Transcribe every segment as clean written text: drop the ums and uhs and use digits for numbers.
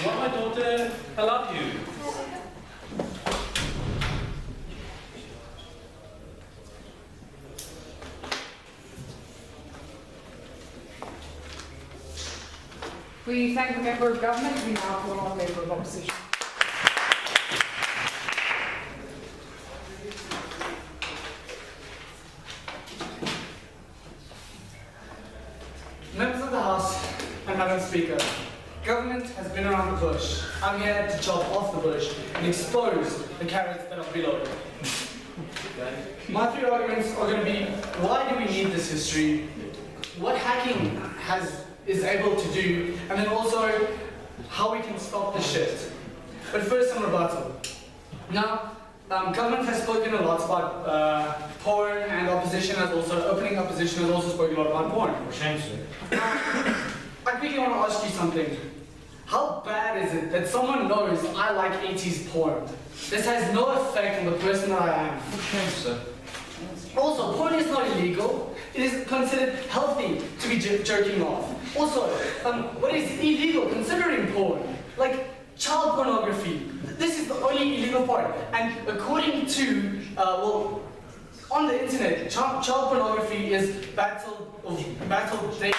want my daughter, I love you. We thank the Member of Government. We now call on the Member of Opposition. Members of the House and Madam Speaker, government has been around the bush. I'm here to chop off the bush and expose the carrots that are below. My three arguments are going to be, why do we need this history? What hacking is able to do, and then also how we can stop the shit. But first, some rebuttal. Now, government has spoken a lot about porn, and opposition has also, opening opposition has also spoken a lot about porn. Shame, sir. I quickly want to ask you something. How bad is it that someone knows I like 80s porn? This has no effect on the person that I am. Shame, sir. Also, porn is not illegal. It is considered healthy to be jerking off. Also, what is illegal considering porn? Like child pornography. This is the only illegal part. And according to, well, on the internet, child pornography is battle daily.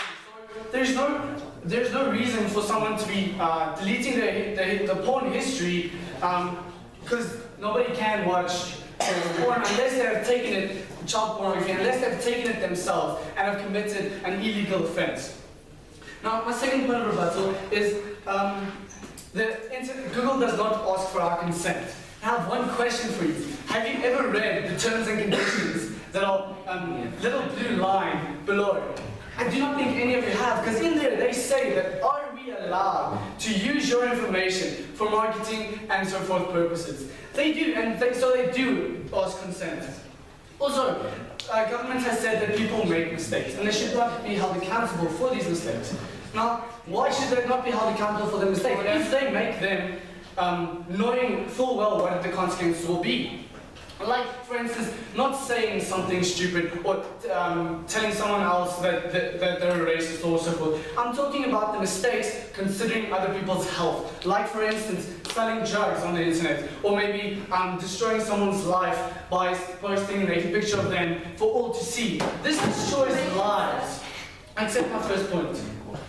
So there's no reason for someone to be deleting the porn history, because nobody can watch porn unless they have taken it, child pornography, unless they've taken it themselves and have committed an illegal offense. Now, my second point of rebuttal is Google does not ask for our consent. I have one question for you. Have you ever read the terms and conditions that are little blue line below? I do not think any of you have, because in there they say that are we allowed to use your information for marketing and so forth purposes. They do, and so they do ask consent. Also, government has said that people make mistakes, and they should not be held accountable for these mistakes. Now, why should they not be held accountable for their mistakes? If they make them knowing full well what the consequences will be. Like, for instance, not saying something stupid or telling someone else that they're a racist or so forth. I'm talking about the mistakes considering other people's health. Like, for instance, selling drugs on the internet, or maybe destroying someone's life by posting a naked picture of them for all to see. This destroys lives. Accept my first point.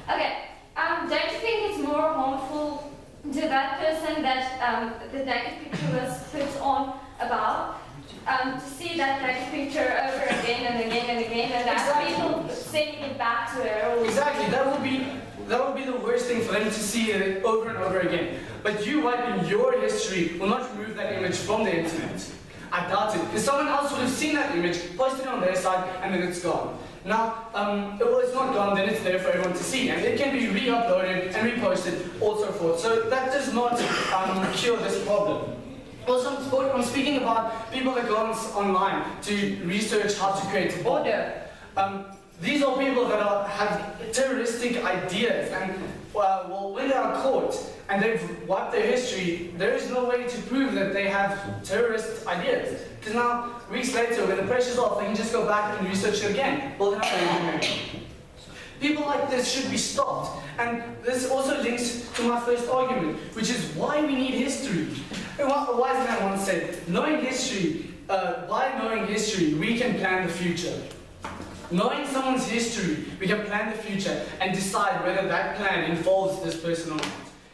Okay, don't you think it's more harmful to that person that the naked picture was put on about, to see that naked picture over again and again and again, and have people sending it back to her? Exactly, that would be the worst thing for them to see it over and over again. But you wiping your history will not remove that image from the internet. I doubt it, because someone else would have seen that image, posted it on their side, and then it's gone. Now, well, it's not gone, then it's there for everyone to see, and it can be re-uploaded and reposted, all so forth. So that does not cure this problem. Also, I'm speaking about people that go online to research how to create order. These are people that have terroristic ideas, and well, when they are caught and they've wiped their history, there is no way to prove that they have terrorist ideas. Because now, weeks later, when the pressure's off, they can just go back and research it again. Well, they're not going to do it. People like this should be stopped. And this also links to my first argument, which is why we need history. A wise man once said, knowing history, by knowing history, we can plan the future. Knowing someone's history, we can plan the future and decide whether that plan involves this person or not.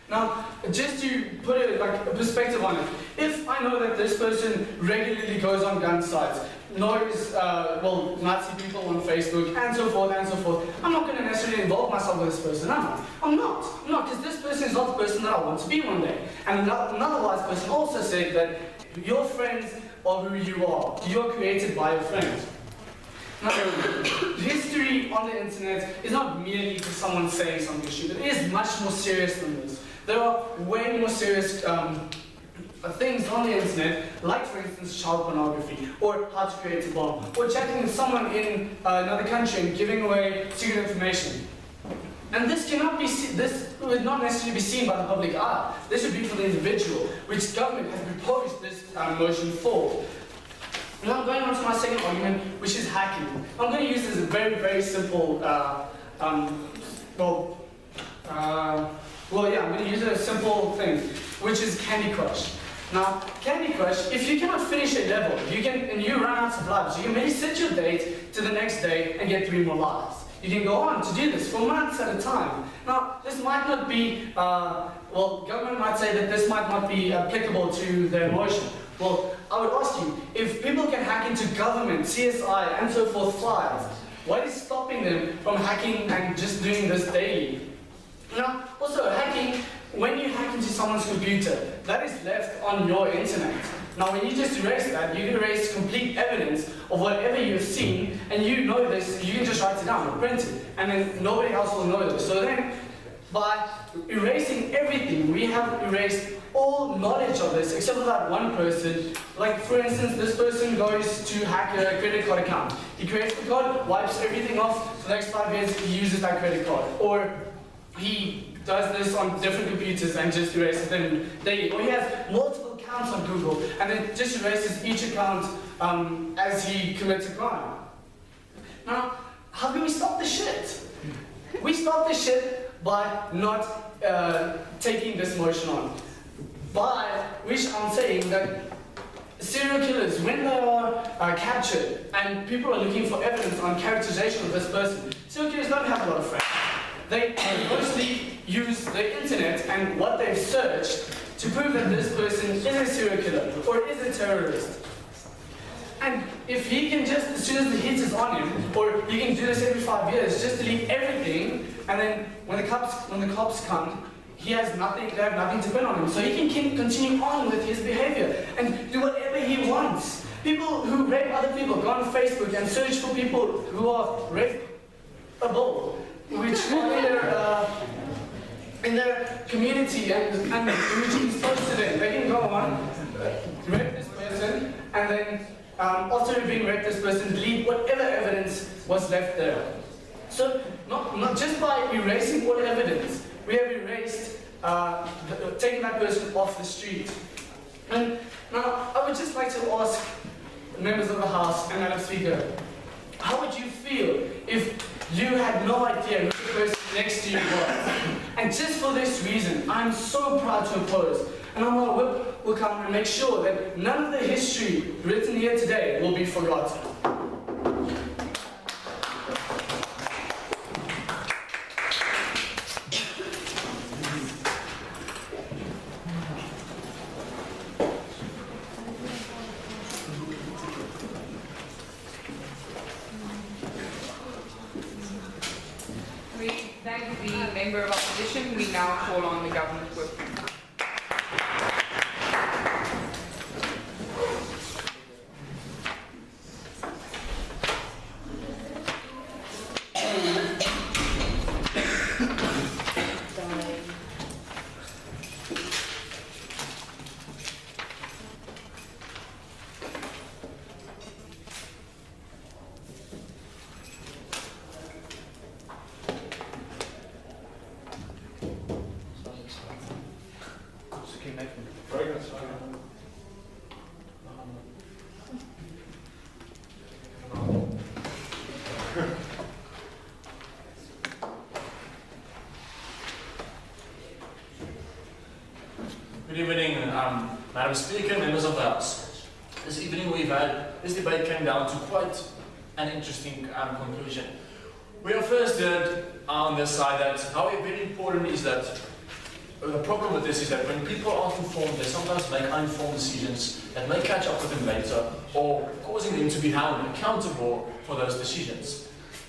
Now, just to put a perspective on it, if I know that this person regularly goes on gun sites, knows, well, Nazi people on Facebook, and so forth, I'm not going to necessarily involve myself with this person, am I? I'm not, because this person is not the person that I want to be one day. And another wise person also said that your friends are who you are. You are created by your friends. Now, history on the internet is not merely for someone saying something stupid. It is much more serious than this. There are way more serious things on the internet, like, for instance, child pornography, or how to create a bomb, or chatting with someone in another country and giving away secret information. And this cannot be this would not necessarily be seen by the public eye. This should be for the individual, which government has proposed this motion for. Now I'm going on to my second argument, which is hacking. I'm going to use this very, very simple, Well, yeah, I'm going to use a simple thing, which is Candy Crush. Now, Candy Crush, if you cannot finish a level, and you run out of lives, you may set your date to the next day and get 3 more lives. You can go on to do this for months at a time. Now, this might not be, well, government might say that this might not be applicable to their motion. Well, I would ask you, if people can hack into government, CSI, and so forth flies, what is stopping them from hacking and just doing this daily? Now, also, hacking, when you hack into someone's computer, that is left on your internet. Now, when you just erase that, you erase complete evidence of whatever you've seen, and you know this, you can just write it down or print it, and then nobody else will know this. So then, by erasing everything, we have erased all knowledge of this, except for that one person. Like, for instance, this person goes to hack a credit card account. He creates the code, wipes everything off, for the next 5 years, he uses that credit card. Or he does this on different computers and just erases them daily. Or he has multiple accounts on Google and then just erases each account as he commits a crime. Now, how can we stop this shit? We stop this shit by not taking this motion on. By which I'm saying that serial killers, when they are captured and people are looking for evidence on characterization of this person, serial killers don't have a lot of friends. They mostly use the internet and what they've searched to prove that this person is a serial killer or is a terrorist. And if he can just, as soon as the hit is on him, or he can do this every 5 years, just delete everything, and then when the cops come, they have nothing to pin on him. So he can continue on with his behavior and do whatever he wants. People who rape other people go on Facebook and search for people who are rapeable, which are in their community and which is close to them. They can go on, rape this person, and then after being raped, this person delete whatever evidence was left there. So not just by erasing all evidence, we have erased, taking that person off the street. And now, I would just like to ask members of the House and Madam Speaker, how would you feel if you had no idea who the person next to you was? And just for this reason, I'm so proud to oppose. And our whip will come and make sure that none of the history written here today will be forgotten. We thank the Member of Opposition. We now call on the Government Whip. Good evening, Madam Speaker, members of the House. This evening this debate came down to quite an interesting conclusion. We have first heard on this side that how very important is that the problem with this is that when people aren't informed, they sometimes make uninformed decisions that may catch up with them later or causing them to be held accountable for those decisions.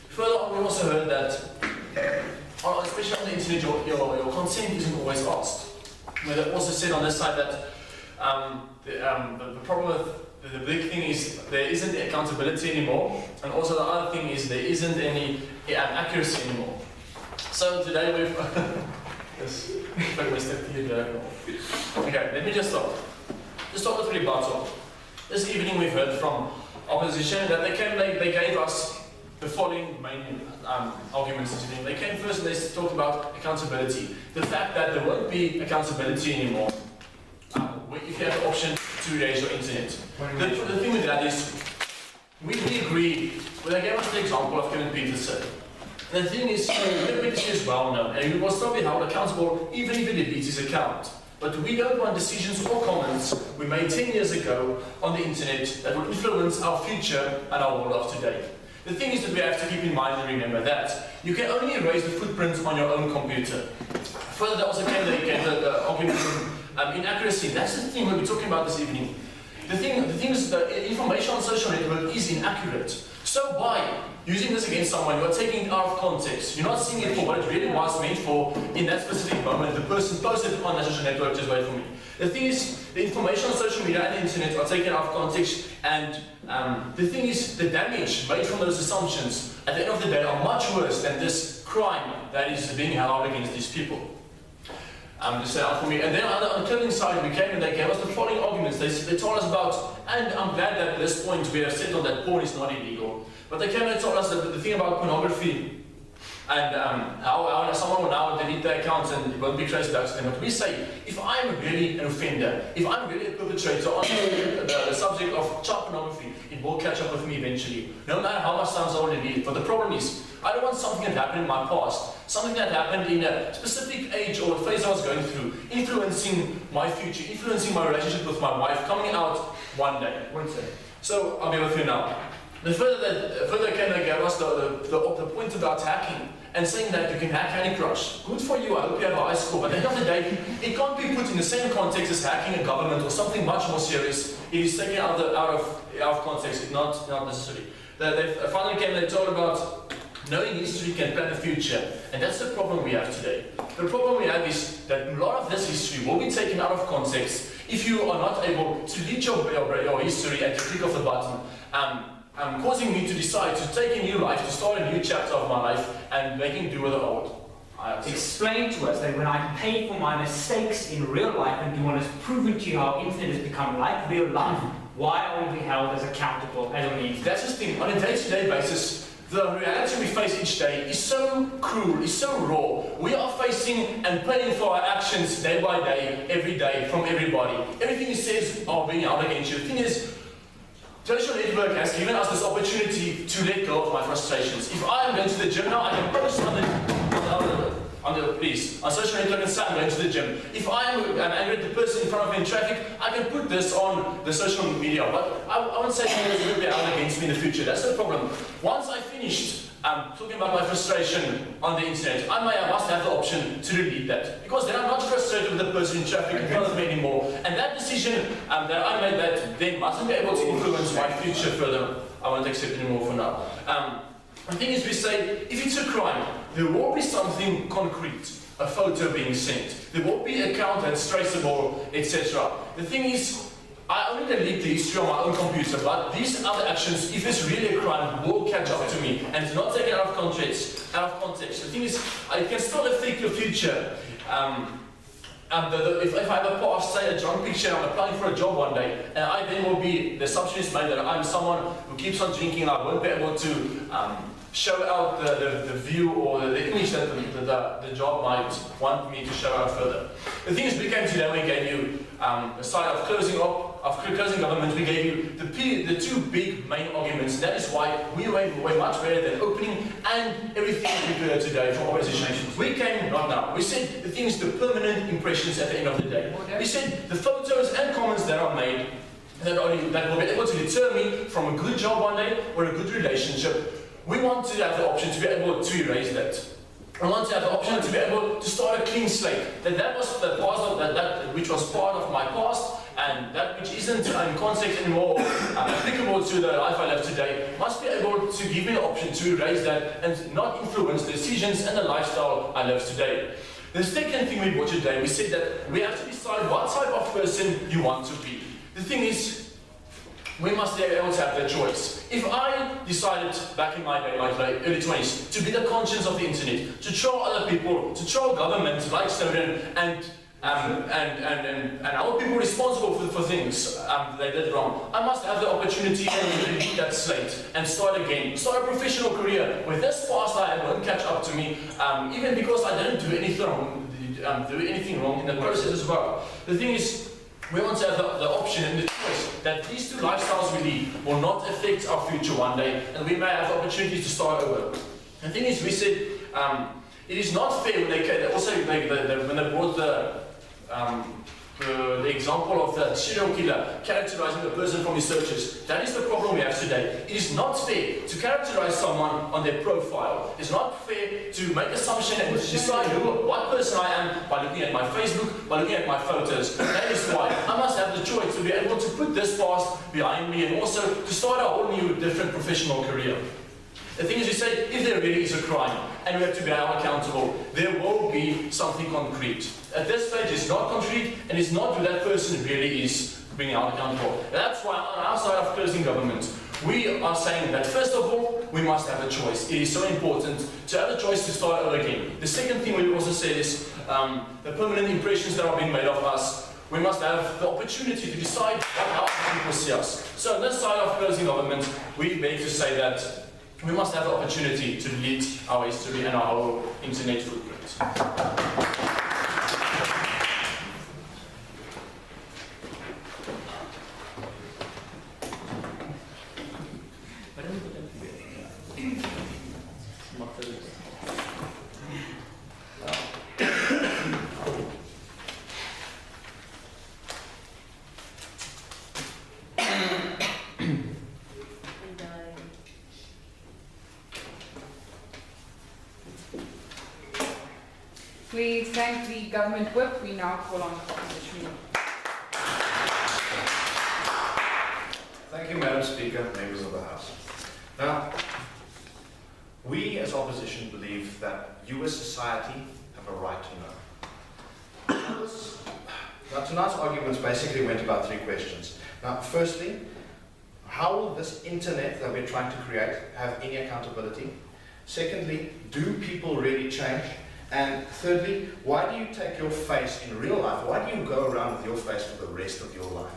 Further on, we also heard that, especially on the internet, your consent isn't always asked. But it also said on this side that the problem with the big thing is there isn't accountability anymore, and also the other thing is there isn't any accuracy anymore. So today we've okay, let me just start. To start with rebuttal. This evening we've heard from opposition that they gave us the following main arguments. They came first and they talked about accountability. The fact that there won't be accountability anymore if you have the option to erase your internet. The thing with that is, we agree, well, they gave us the example of Kevin Peterson. The thing is, democracy is well known, and we will still be held accountable even if it deletes his account. But we don't want decisions or comments we made 10 years ago on the internet that will influence our future and our world of today. The thing is that we have to keep in mind and remember that you can only erase the footprint on your own computer. Further, there also came the argument of inaccuracy. That's the thing we'll be talking about this evening. The thing is that information on social network is inaccurate. So by using this against someone, you're taking it out of context. You're not seeing it for what it really was meant for in that specific moment. The person posted it on that social network, just wait for me. The thing is, the information on social media and the internet are taken out of context, and the thing is, the damage made from those assumptions at the end of the day are much worse than this crime that is being held against these people. Just out for me. And then on the killing side, we came and they gave us the following arguments. They told us about, and I'm glad that at this point we have settled that porn is not illegal, but they came and told us that the thing about pornography and how someone will now delete their accounts and it won't be traced back to them. But we say, if I'm really an offender, if I'm really a perpetrator on the subject of child pornography, it will catch up with me eventually, no matter how much times I will delete it. But the problem is, I don't want something that happened in my past, something that happened in a specific age or phase I was going through, influencing my future, influencing my relationship with my wife, coming out one day. So I'll be with you now. Further came they gave us the point about hacking and saying that you can hack Candy Crush. Good for you, I hope you have a high score, but at the end of the day, it can't be put in the same context as hacking a government or something much more serious. It is taken out of context, it's not necessary. They finally came and they told about knowing history can plan the future, and that's the problem we have today. The problem we have is that a lot of this history will be taken out of context if you are not able to delete your history at the click of the button, causing me to decide to take a new life, to start a new chapter of my life, and making do with the old. Explain to us that when I pay for my mistakes in real life and you want us proven to you how internet has become like real life, why aren't we held as accountable as on the internet? That's the thing. On a day-to-day basis, the reality we face each day is so cruel, is so raw. We are facing and paying for our actions day by day, every day, from everybody. Everything he says are being held against you. The thing is, social network has given us this opportunity to let go of my frustrations. If I am going to the gym now, I can post on social network and say I'm going to the gym. If I am an angry person in front of me in traffic, I can put this on the social media. But I won't say it will be out against me in the future. That's the problem. Once I finished talking about my frustration on the internet, I must have the option to delete that. Because then I'm not frustrated with the person in traffic in front of me anymore. And that decision that I made that then mustn't be able to influence my future further. I won't accept it anymore for now. The thing is, we say, if it's a crime, there will be something concrete, a photo being sent. There will be an account that's traceable, etc. The thing is, I only delete the history on my own computer, but these other actions, if it's really a crime, will catch up to me, and it's not taken out of context. The thing is, it can still affect your future. If I have a past, say a drunk picture, I'm applying for a job one day, and I then will be, the assumption is made that I'm someone who keeps on drinking and I won't be able to show out the view or the image that the job might want me to show out further. The thing is, we came today, we gave you a side of closing government, we gave you the two big main arguments. That is why we went way much better than opening and everything we've heard today from opposition. We came, not now, we said the thing is the permanent impressions at the end of the day. We said the photos and comments that are made that will be able to deter me from a good job one day or a good relationship. We want to have the option to be able to erase that. I want to have the option to be able to start a clean slate. That was the past of that which was part of my past, and that which isn't in context anymore applicable to the life I live today must be able to give me the option to erase that and not influence the decisions and the lifestyle I live today. The second thing we brought today, we said that we have to decide what type of person you want to be. The thing is, we must be able to have that choice. If I decided back in my day, my early 20s, to be the conscience of the internet, to troll other people, to troll governments like Snowden, and our people responsible for things they did wrong, I must have the opportunity to delete that slate and start again, start a professional career where this past I have won't catch up to me, even because I didn't do anything wrong in the process as well. The thing is, we want to have the option and the choice that these two lifestyles we lead will not affect our future one day, and we may have opportunities to start over. The thing is, we said it is not fair when they also when they brought the example of the serial killer characterizing a person from his searches. That is the problem we have today. It is not fair to characterize someone on their profile. It's not fair to make assumptions and decide what person I am by looking at my Facebook, by looking at my photos. That is why I must have the choice to be able to put this past behind me and also to start a whole new, different professional career. The thing is, you say, if there really is a crime and we have to be held accountable, there will be something concrete. At this stage, it's not concrete, and it's not who that person really is being held accountable. And that's why, on our side of closing government, we are saying that, first of all, we must have a choice. It is so important to have a choice to start over again. The second thing we also said is the permanent impressions that are being made of us. We must have the opportunity to decide how people see us. So on this side of closing government, we beg to say that we must have the opportunity to delete our history and our whole internet footprint. We thank the government whip. We now call on the opposition. Thank you, Madam Speaker, members of the House. Now, we as opposition believe that you as society have a right to know. Now, tonight's arguments basically went about three questions. Now, firstly, how will this internet that we're trying to create have any accountability? Secondly, do people really change? And thirdly, why do you take your face in real life? Why do you go around with your face for the rest of your life?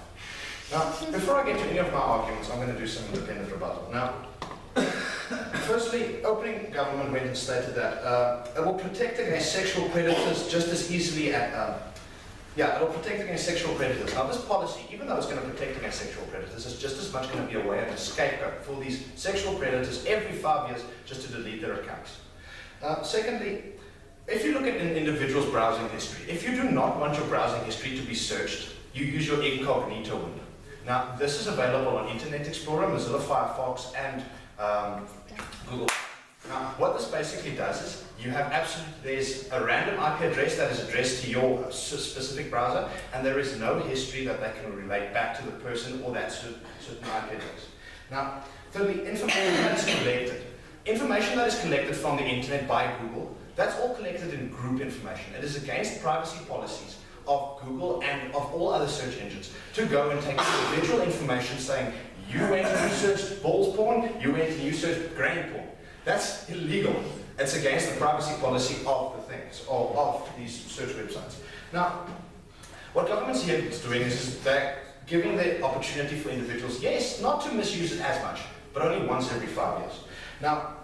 Now, before I get to any of my arguments, I'm going to do some independent rebuttal. Now, firstly, opening government went and stated that it will protect against sexual predators just as easily as, it will protect against sexual predators. Now, this policy, even though it's going to protect against sexual predators, is just as much going to be a way of a scapegoat for these sexual predators every 5 years just to delete their accounts. Secondly, if you look at an individual's browsing history, if you do not want your browsing history to be searched, you use your incognito window. Now, this is available on Internet Explorer, Mozilla Firefox, and Google. Now, what this basically does is you have there's a random IP address that is addressed to your specific browser, and there is no history that they can relate back to the person or that certain IP address. Now, thirdly, information that is collected. Information that is collected from the internet by Google, that's all collected in group information. It is against privacy policies of Google and of all other search engines to go and take individual information saying, you went and you searched balls porn, you went and you searched grain porn. That's illegal. It's against the privacy policy of the things, of these search websites. Now, what governments here is doing is they're giving the opportunity for individuals, yes, not to misuse it as much, but only once every 5 years. Now,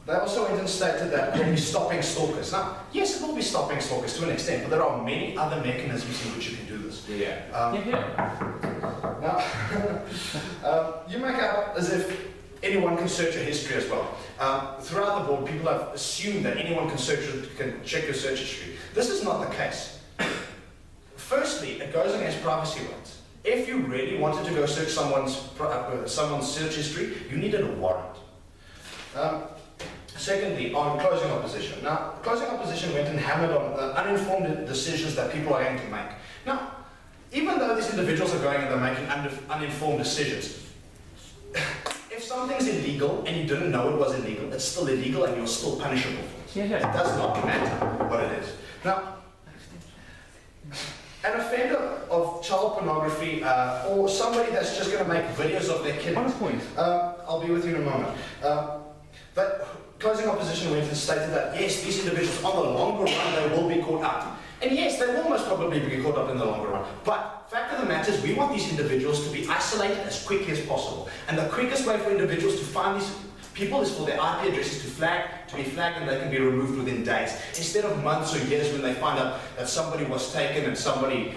they also went and stated that they'll be stopping stalkers. Now, yes, it will be stopping stalkers to an extent, but there are many other mechanisms in which you can do this. Now, you make out as if anyone can search your history as well. Throughout the board, people have assumed that anyone can check your search history. This is not the case. Firstly, it goes against privacy rights. If you really wanted to go search someone's search history, you needed a warrant. Secondly, on closing opposition. Now, closing opposition went and hammered on uninformed decisions that people are going to make. Now, even though these individuals are going and they're making uninformed decisions, if something's illegal and you didn't know it was illegal, it's still illegal and you're still punishable for it. It does not matter what it is. Now, an offender of child pornography or somebody that's just going to make videos of their kid. I'll be with you in a moment. But closing opposition went and stated that yes, these individuals on the longer run they will be caught up. And yes, they will most probably be caught up in the longer run. But fact of the matter is we want these individuals to be isolated as quickly as possible. And the quickest way for individuals to find these people is for their IP addresses to be flagged and they can be removed within days. Instead of months or years when they find out that somebody was taken and somebody